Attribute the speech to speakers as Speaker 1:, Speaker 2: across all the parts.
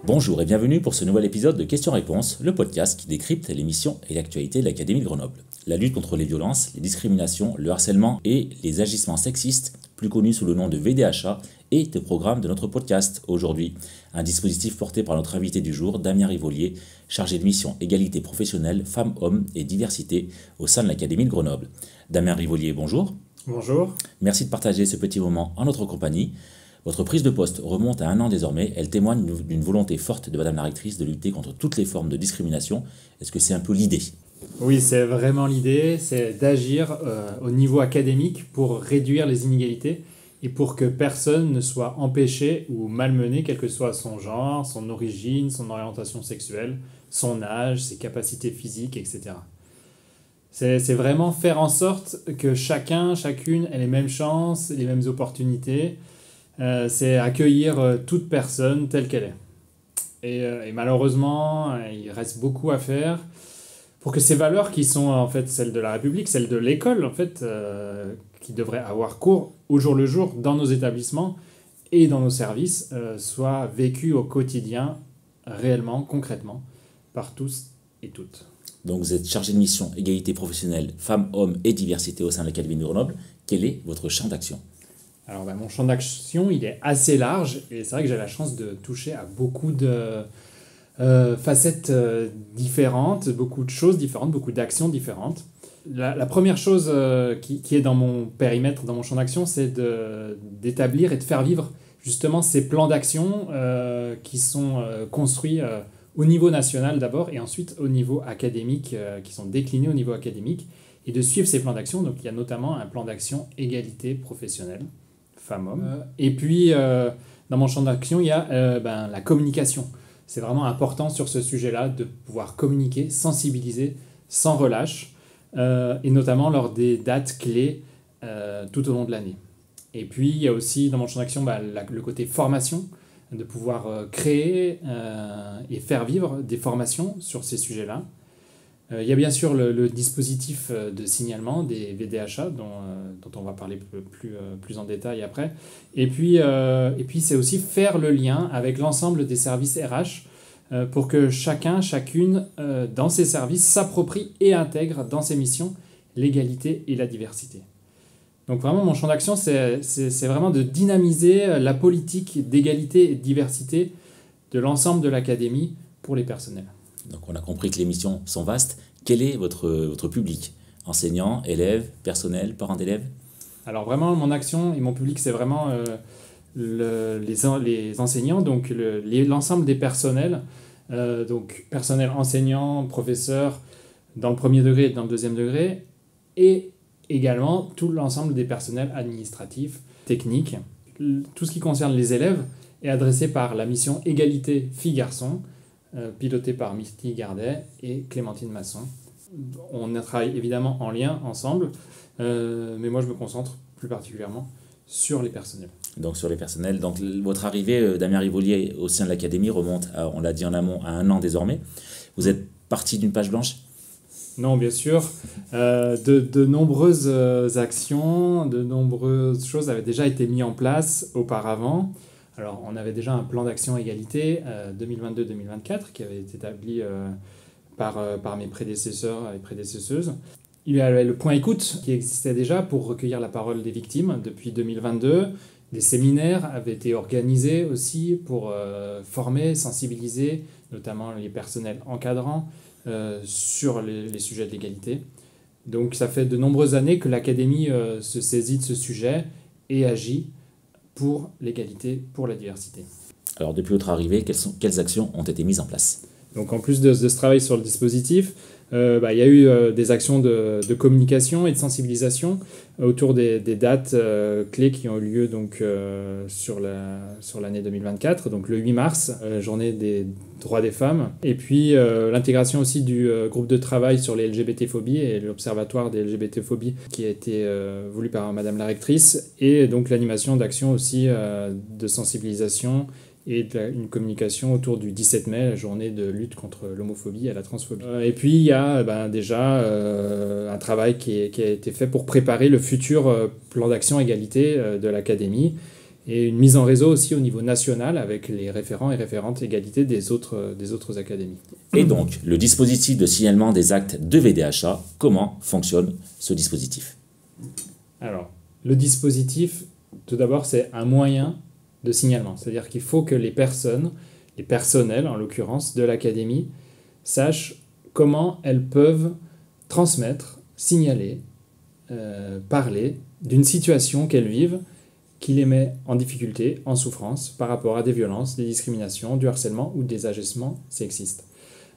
Speaker 1: Bonjour et bienvenue pour ce nouvel épisode de Questions-Réponses, le podcast qui décrypte les missions et l'actualité de l'Académie de Grenoble. La lutte contre les violences, les discriminations, le harcèlement et les agissements sexistes, plus connus sous le nom de VDHA, est au programme de notre podcast aujourd'hui. Un dispositif porté par notre invité du jour, Damien Rivolier, chargé de mission égalité professionnelle, femmes-hommes et diversité au sein de l'Académie de Grenoble. Damien Rivolier, bonjour.
Speaker 2: Bonjour.
Speaker 1: Merci de partager ce petit moment en notre compagnie. Votre prise de poste remonte à 1 an désormais. Elle témoigne d'une volonté forte de Madame la rectrice de lutter contre toutes les formes de discrimination. Est-ce que c'est un peu l'idée ?
Speaker 2: Oui, c'est vraiment l'idée, c'est d'agir au niveau académique pour réduire les inégalités et pour que personne ne soit empêché ou malmené, quel que soit son genre, son origine, son orientation sexuelle, son âge, ses capacités physiques, etc. C'est vraiment faire en sorte que chacun, chacune ait les mêmes chances, les mêmes opportunités. C'est accueillir toute personne telle qu'elle est. Et malheureusement, il reste beaucoup à faire pour que ces valeurs qui sont en fait celles de la République, celles de l'école en fait, qui devraient avoir cours au jour le jour dans nos établissements et dans nos services, soient vécues au quotidien, réellement, concrètement, par tous et toutes.
Speaker 1: Donc vous êtes chargé de mission égalité professionnelle, femmes, hommes et diversité au sein de l'Académie de Grenoble. Quel est votre champ d'action ?
Speaker 2: Alors mon champ d'action, il est assez large et c'est vrai que j'ai la chance de toucher à beaucoup de facettes différentes, beaucoup de choses différentes, beaucoup d'actions différentes. La première chose qui est dans mon périmètre, dans mon champ d'action, c'est d'établir et de faire vivre justement ces plans d'action qui sont construits au niveau national d'abord et ensuite au niveau académique, qui sont déclinés au niveau académique, et de suivre ces plans d'action. Donc il y a notamment un plan d'action égalité professionnelle, femmes-hommes. Et puis, dans mon champ d'action, il y a la communication. C'est vraiment important sur ce sujet-là de pouvoir communiquer, sensibiliser sans relâche, et notamment lors des dates clés tout au long de l'année. Et puis, il y a aussi dans mon champ d'action le côté formation, de pouvoir créer et faire vivre des formations sur ces sujets-là. Il y a bien sûr le dispositif de signalement des VDHA dont on va parler plus en détail après. Et puis c'est aussi faire le lien avec l'ensemble des services RH pour que chacun, chacune dans ses services s'approprie et intègre dans ses missions l'égalité et la diversité. Donc vraiment mon champ d'action c'est vraiment de dynamiser la politique d'égalité et de diversité de l'ensemble de l'académie pour les personnels.
Speaker 1: Donc on a compris que les missions sont vastes. Quel est votre public ? Enseignants, élèves, personnel, parents d'élèves ?
Speaker 2: Alors vraiment, mon action et mon public, c'est vraiment les enseignants, donc l'ensemble des personnels, donc personnel enseignant, professeur, dans le premier degré et dans le deuxième degré, et également tout l'ensemble des personnels administratifs, techniques. Tout ce qui concerne les élèves est adressé par la mission Égalité Filles-Garçons, piloté par Misty Gardet et Clémentine Masson. On travaille évidemment en lien ensemble, mais moi je me concentre plus particulièrement sur les personnels.
Speaker 1: Donc sur les personnels. Donc votre arrivée, Damien Rivolier, au sein de l'Académie remonte, on l'a dit en amont, à 1 an désormais. Vous êtes parti d'une page blanche ?
Speaker 2: Non, bien sûr. De nombreuses actions, de nombreuses choses avaient déjà été mises en place auparavant. Alors, on avait déjà un plan d'action égalité 2022-2024 qui avait été établi par mes prédécesseurs et prédécesseuses. Il y avait le point écoute qui existait déjà pour recueillir la parole des victimes depuis 2022. Des séminaires avaient été organisés aussi pour former, sensibiliser, notamment les personnels encadrants sur les sujets de l'égalité. Donc, ça fait de nombreuses années que l'Académie se saisit de ce sujet et agit pour l'égalité, pour la diversité.
Speaker 1: Alors, depuis votre arrivée, quelles actions ont été mises en place ?
Speaker 2: Donc, en plus de ce travail sur le dispositif, il y a eu des actions de communication et de sensibilisation autour des dates clés qui ont eu lieu donc, sur l'année 2024, donc le 8 mars, journée des droits des femmes, et puis l'intégration aussi du groupe de travail sur les LGBT-phobies et l'observatoire des LGBT-phobies qui a été voulu par Madame la rectrice, et donc l'animation d'actions aussi de sensibilisation et une communication autour du 17 mai, la journée de lutte contre l'homophobie et la transphobie. Et puis il y a déjà un travail qui a été fait pour préparer le futur plan d'action égalité de l'Académie. et une mise en réseau aussi au niveau national avec les référents et référentes égalité des autres académies.
Speaker 1: Et donc, le dispositif de signalement des actes de VDHA, comment fonctionne ce dispositif?
Speaker 2: Alors, le dispositif, tout d'abord, c'est un moyen de signalement. C'est-à-dire qu'il faut que les personnes, les personnels en l'occurrence de l'académie, sachent comment elles peuvent transmettre, signaler, parler d'une situation qu'elles vivent qui les met en difficulté, en souffrance par rapport à des violences, des discriminations, du harcèlement ou des agissements sexistes.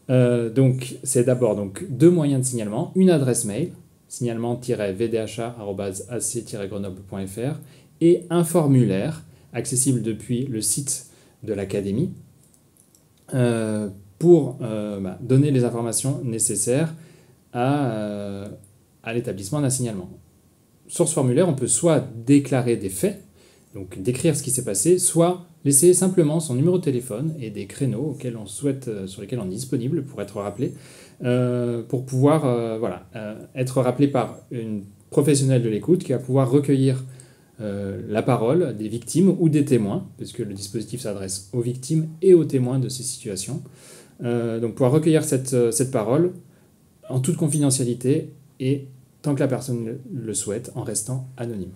Speaker 2: Donc c'est d'abord donc, 2 moyens de signalement, une adresse mail, signalement-vdha@ac-grenoble.fr et un formulaire accessible depuis le site de l'académie pour donner les informations nécessaires à l'établissement d'un signalement. Sur ce formulaire, on peut soit déclarer des faits, donc décrire ce qui s'est passé, soit laisser simplement son numéro de téléphone et des créneaux auxquels on souhaite, sur lesquels on est disponible pour être rappelé, pour pouvoir être rappelé par une professionnelle de l'écoute qui va pouvoir recueillir la parole des victimes ou des témoins, puisque le dispositif s'adresse aux victimes et aux témoins de ces situations. Donc pouvoir recueillir cette parole en toute confidentialité et tant que la personne le souhaite, en restant anonyme.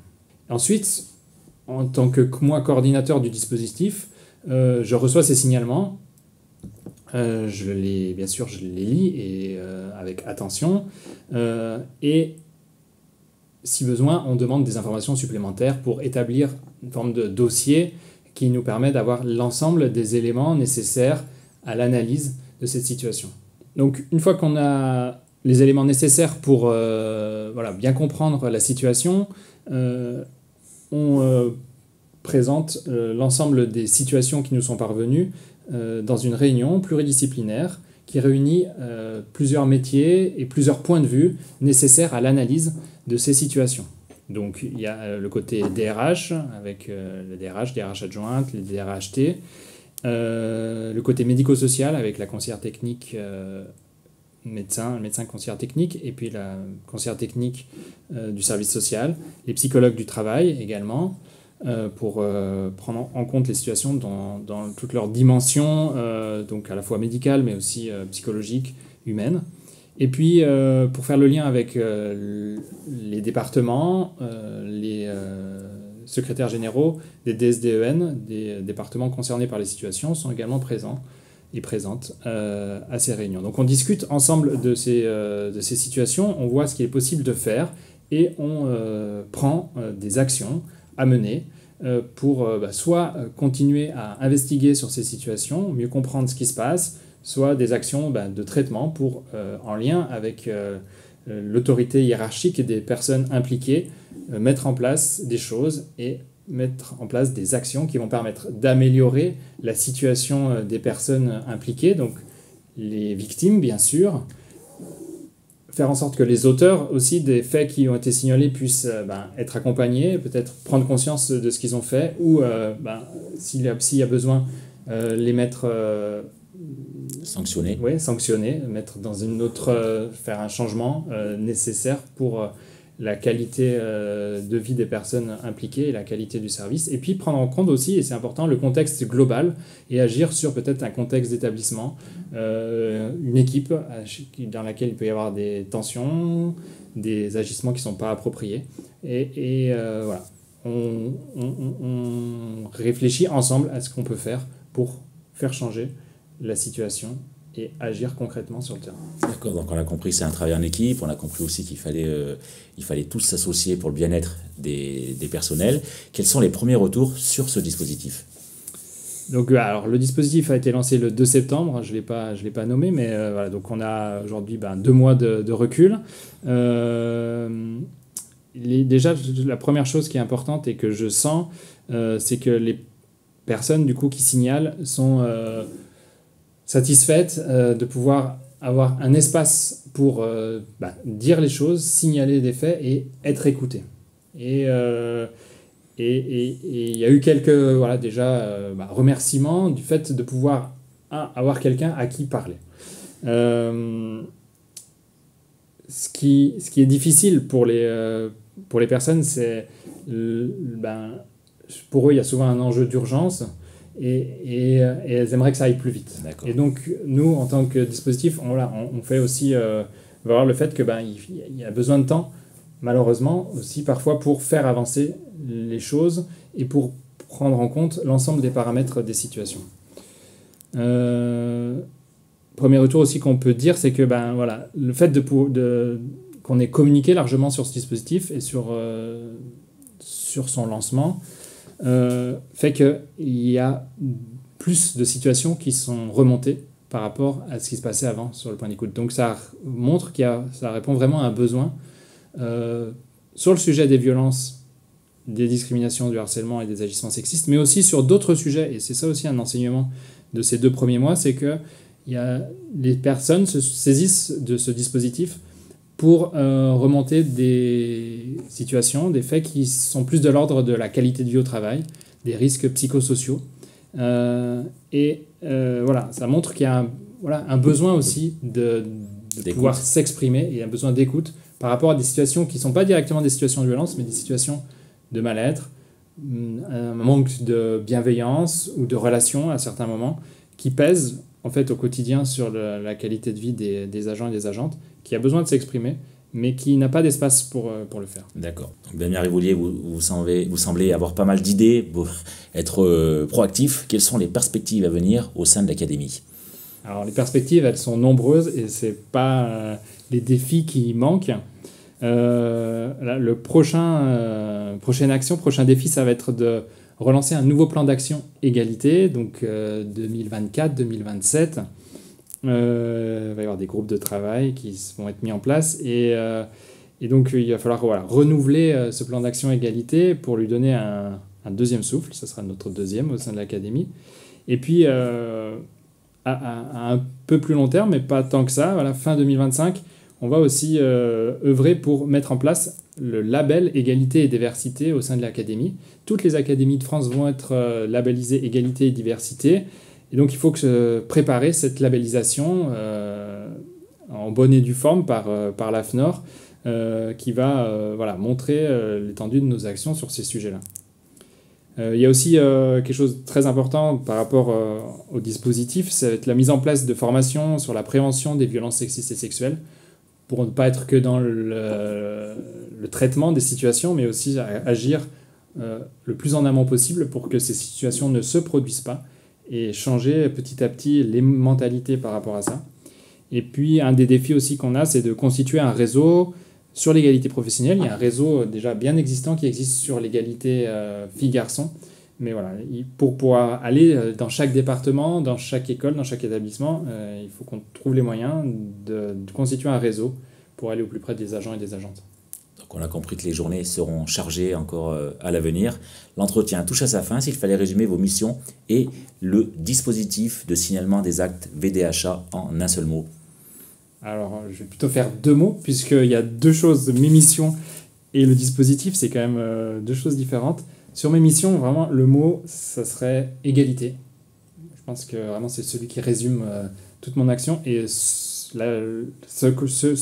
Speaker 2: Ensuite, en tant que moi coordinateur du dispositif, je reçois ces signalements, je les lis et, avec attention, et si besoin, on demande des informations supplémentaires pour établir une forme de dossier qui nous permet d'avoir l'ensemble des éléments nécessaires à l'analyse de cette situation. Donc une fois qu'on a les éléments nécessaires pour bien comprendre la situation, on présente l'ensemble des situations qui nous sont parvenues dans une réunion pluridisciplinaire qui réunit plusieurs métiers et plusieurs points de vue nécessaires à l'analyse de ces situations. Donc il y a le côté DRH avec le DRH adjointe, les DRHT, le côté médico-social avec la conseillère technique le médecin conseillère technique, et puis la conseillère technique du service social, les psychologues du travail également, pour prendre en compte les situations dans toutes leurs dimensions, donc à la fois médicales, mais aussi psychologiques, humaines. Et puis, pour faire le lien avec les départements, les secrétaires généraux des DSDEN, des départements concernés par les situations, sont également présents et présentes à ces réunions. Donc on discute ensemble de ces situations, on voit ce qu'il est possible de faire et on prend des actions à mener pour soit continuer à investiguer sur ces situations, mieux comprendre ce qui se passe, soit des actions de traitement pour, en lien avec l'autorité hiérarchique et des personnes impliquées, mettre en place des choses et mettre en place des actions qui vont permettre d'améliorer la situation des personnes impliquées, donc les victimes bien sûr, faire en sorte que les auteurs aussi des faits qui ont été signalés puissent être accompagnés, peut-être prendre conscience de ce qu'ils ont fait, ou s'il y a besoin, les mettre...
Speaker 1: sanctionner,
Speaker 2: mettre dans une autre... faire un changement nécessaire pour la qualité de vie des personnes impliquées et la qualité du service. Et puis prendre en compte aussi, et c'est important, le contexte global et agir sur peut-être un contexte d'établissement, une équipe dans laquelle il peut y avoir des tensions, des agissements qui ne sont pas appropriés. Et voilà, on réfléchit ensemble à ce qu'on peut faire pour faire changer la situation et agir concrètement sur le terrain.
Speaker 1: D'accord, donc on a compris que c'est un travail en équipe, on a compris aussi qu'il fallait tous s'associer pour le bien-être des personnels. Quels sont les premiers retours sur ce dispositif ?
Speaker 2: Donc, alors, le dispositif a été lancé le 2 septembre, je ne l'ai pas nommé, mais voilà, donc on a aujourd'hui 2 mois de recul. Déjà, la première chose qui est importante et que je sens, c'est que les personnes du coup, qui signalent sont... satisfaite de pouvoir avoir un espace pour dire les choses, signaler des faits et être écouté. Et il y a eu quelques remerciements du fait de pouvoir avoir quelqu'un à qui parler. Ce qui est difficile pour les personnes, c'est pour eux, il y a souvent un enjeu d'urgence et elles aimeraient que ça aille plus vite.
Speaker 1: D'accord.
Speaker 2: Et donc, nous, en tant que dispositif, on fait aussi voir le fait que il y a besoin de temps, malheureusement, aussi parfois pour faire avancer les choses et pour prendre en compte l'ensemble des paramètres des situations. Premier retour aussi qu'on peut dire, c'est que le fait qu'on ait communiqué largement sur ce dispositif et sur son lancement fait qu'il y a plus de situations qui sont remontées par rapport à ce qui se passait avant sur le point d'écoute. Donc ça montre ça répond vraiment à un besoin sur le sujet des violences, des discriminations, du harcèlement et des agissements sexistes, mais aussi sur d'autres sujets. Et c'est ça aussi un enseignement de ces 2 premiers mois, c'est que les personnes se saisissent de ce dispositif pour remonter des situations, des faits qui sont plus de l'ordre de la qualité de vie au travail, des risques psychosociaux. Ça montre qu'il y a un besoin aussi de pouvoir s'exprimer et un besoin d'écoute par rapport à des situations qui ne sont pas directement des situations de violence, mais des situations de mal-être, un manque de bienveillance ou de relation à certains moments qui pèsent en fait au quotidien sur la qualité de vie des agents et des agentes, qui a besoin de s'exprimer, mais qui n'a pas d'espace pour le faire.
Speaker 1: D'accord. Donc Damien Rivolier, vous semblez avoir pas mal d'idées, pour être proactif. Quelles sont les perspectives à venir au sein de l'Académie ?
Speaker 2: Alors les perspectives, elles sont nombreuses et ce n'est pas les défis qui manquent. Le prochaine action, prochain défi, ça va être de relancer un nouveau plan d'action égalité, donc 2024-2027. Il va y avoir des groupes de travail qui vont être mis en place et donc il va falloir renouveler ce plan d'action égalité pour lui donner un deuxième souffle. Ça sera notre deuxième au sein de l'Académie. Et puis à un peu plus long terme, mais pas tant que ça, fin 2025, on va aussi œuvrer pour mettre en place le label égalité et diversité au sein de l'Académie. Toutes les académies de France vont être labellisées égalité et diversité. Et donc il faut préparer cette labellisation en bonne et due forme par l'AFNOR qui va montrer l'étendue de nos actions sur ces sujets-là. Il y a aussi quelque chose de très important par rapport au dispositif, c'est la mise en place de formations sur la prévention des violences sexistes et sexuelles, pour ne pas être que dans le traitement des situations, mais aussi agir le plus en amont possible pour que ces situations ne se produisent pas et changer petit à petit les mentalités par rapport à ça. Et puis, un des défis aussi qu'on a, c'est de constituer un réseau sur l'égalité professionnelle. Il y a un réseau déjà bien existant qui existe sur l'égalité filles-garçons. Mais voilà, pour pouvoir aller dans chaque département, dans chaque école, dans chaque établissement, il faut qu'on trouve les moyens de constituer un réseau pour aller au plus près des agents et des agentes.
Speaker 1: Donc on a compris que les journées seront chargées encore à l'avenir. L'entretien touche à sa fin. S'il fallait résumer vos missions et le dispositif de signalement des actes VDHA en un seul mot.
Speaker 2: Alors, je vais plutôt faire 2 mots, puisqu'il y a 2 choses, mes missions et le dispositif, c'est quand même 2 choses différentes. Sur mes missions, vraiment, le mot, ça serait égalité. Je pense que vraiment, c'est celui qui résume toute mon action. Et ce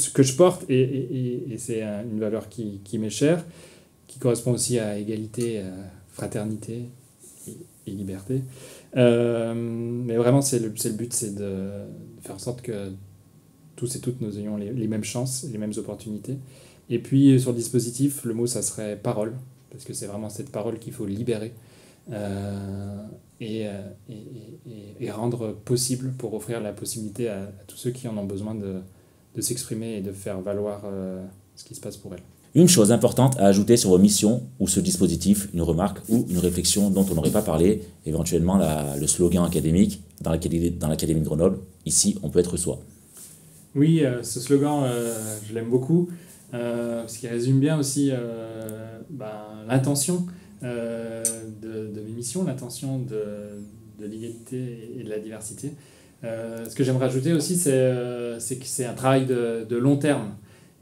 Speaker 2: que je porte, et c'est une valeur qui m'est chère, qui correspond aussi à égalité, fraternité et liberté. Mais vraiment, c'est le but, c'est de faire en sorte que tous et toutes nous ayons les mêmes chances, les mêmes opportunités. Et puis, sur le dispositif, le mot, ça serait parole. Parce que c'est vraiment cette parole qu'il faut libérer et rendre possible pour offrir la possibilité à tous ceux qui en ont besoin de s'exprimer et de faire valoir ce qui se passe pour elles.
Speaker 1: Une chose importante à ajouter sur vos missions ou ce dispositif, une remarque ou une réflexion dont on n'aurait pas parlé, éventuellement le slogan académique dans l'Académie de Grenoble, ici on peut être soi.
Speaker 2: Oui, ce slogan, je l'aime beaucoup. Parce qu'il résume bien aussi l'intention de mes missions, l'intention de l'égalité et de la diversité. Ce que j'aimerais rajouter aussi, c'est que c'est un travail de long terme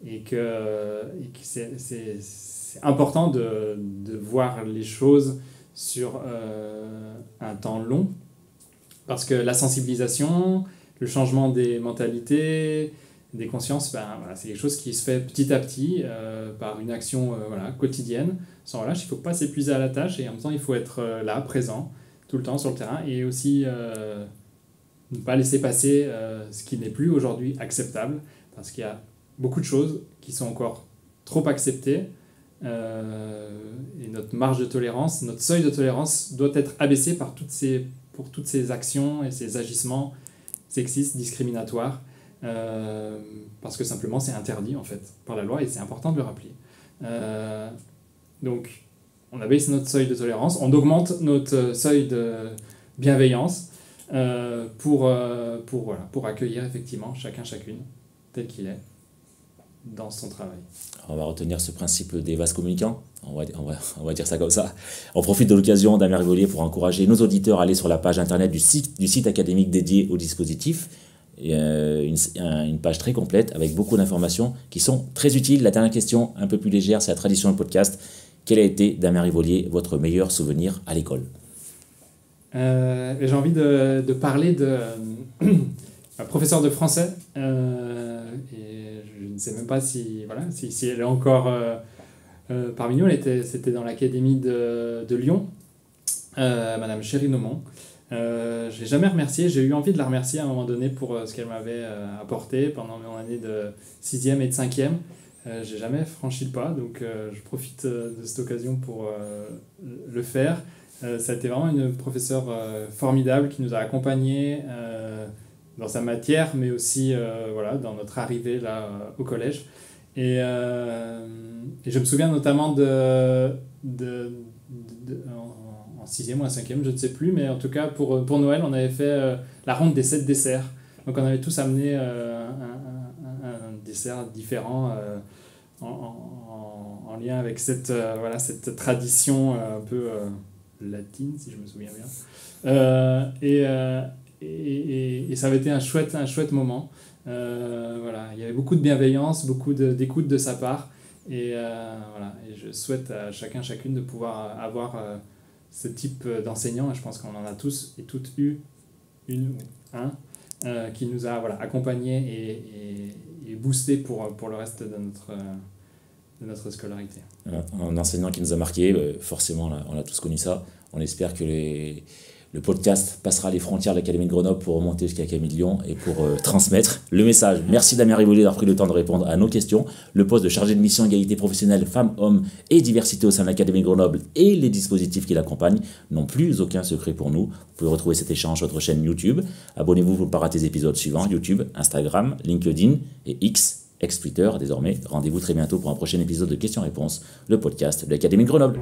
Speaker 2: et que c'est important de voir les choses sur un temps long, parce que la sensibilisation, le changement des mentalités, Des consciences, c'est quelque chose qui se fait petit à petit par une action quotidienne, sans relâche. Il ne faut pas s'épuiser à la tâche et en même temps, il faut être là, présent, tout le temps sur le terrain et aussi ne pas laisser passer ce qui n'est plus aujourd'hui acceptable parce qu'il y a beaucoup de choses qui sont encore trop acceptées et notre marge de tolérance, notre seuil de tolérance doit être abaissé pour toutes ces actions et ces agissements sexistes, discriminatoires. Parce que simplement c'est interdit en fait par la loi et c'est important de le rappeler. Donc on abaisse notre seuil de tolérance, on augmente notre seuil de bienveillance pour accueillir effectivement chacune tel qu'il est dans son travail.
Speaker 1: On va retenir ce principe des vases communicants, on va dire ça comme ça. On profite de l'occasion, Damien Rivolier, pour encourager nos auditeurs à aller sur la page internet du site académique dédié au dispositif. Une page très complète avec beaucoup d'informations qui sont très utiles. La dernière question, un peu plus légère, c'est la tradition du podcast. Quel a été, Damien Rivolier, votre meilleur souvenir à l'école ?
Speaker 2: J'ai envie de parler d'un professeur de français. Et je ne sais même pas si elle est encore parmi nous. C'était dans l'académie de Lyon, Madame Chéri Nomon. Je l'ai jamais remerciée, j'ai eu envie de la remercier à un moment donné pour ce qu'elle m'avait apporté pendant mon année de 6e et de 5e. J'ai jamais franchi le pas, donc je profite de cette occasion pour le faire. Ça a été vraiment une professeure formidable qui nous a accompagnés dans sa matière, mais aussi dans notre arrivée là, au collège. Et je me souviens notamment en 6e ou en 5e, je ne sais plus, mais en tout cas pour Noël, on avait fait la ronde des 7 desserts. Donc on avait tous amené un dessert différent en lien avec cette tradition un peu latine, si je me souviens bien. Et ça avait été un chouette moment. Il y avait beaucoup de bienveillance, beaucoup d'écoute de sa part. Et je souhaite à chacune de pouvoir avoir ce type d'enseignant, et je pense qu'on en a tous et toutes eu une ou un qui nous a accompagnés et boosté pour le reste de notre scolarité.
Speaker 1: Un enseignant qui nous a marqué, forcément on a tous connu ça. On espère que le podcast passera les frontières de l'Académie de Grenoble pour remonter jusqu'à Camille Lyon et pour transmettre le message. Merci Damien Rivolier d'avoir pris le temps de répondre à nos questions. Le poste de chargé de mission égalité professionnelle femmes-hommes et diversité au sein de l'Académie de Grenoble et les dispositifs qui l'accompagnent n'ont plus aucun secret pour nous. Vous pouvez retrouver cet échange sur notre chaîne YouTube. Abonnez-vous pour ne pas rater les épisodes suivants. YouTube, Instagram, LinkedIn et X, ex-Twitter désormais. Rendez-vous très bientôt pour un prochain épisode de Questions-Réponses, le podcast de l'Académie de Grenoble.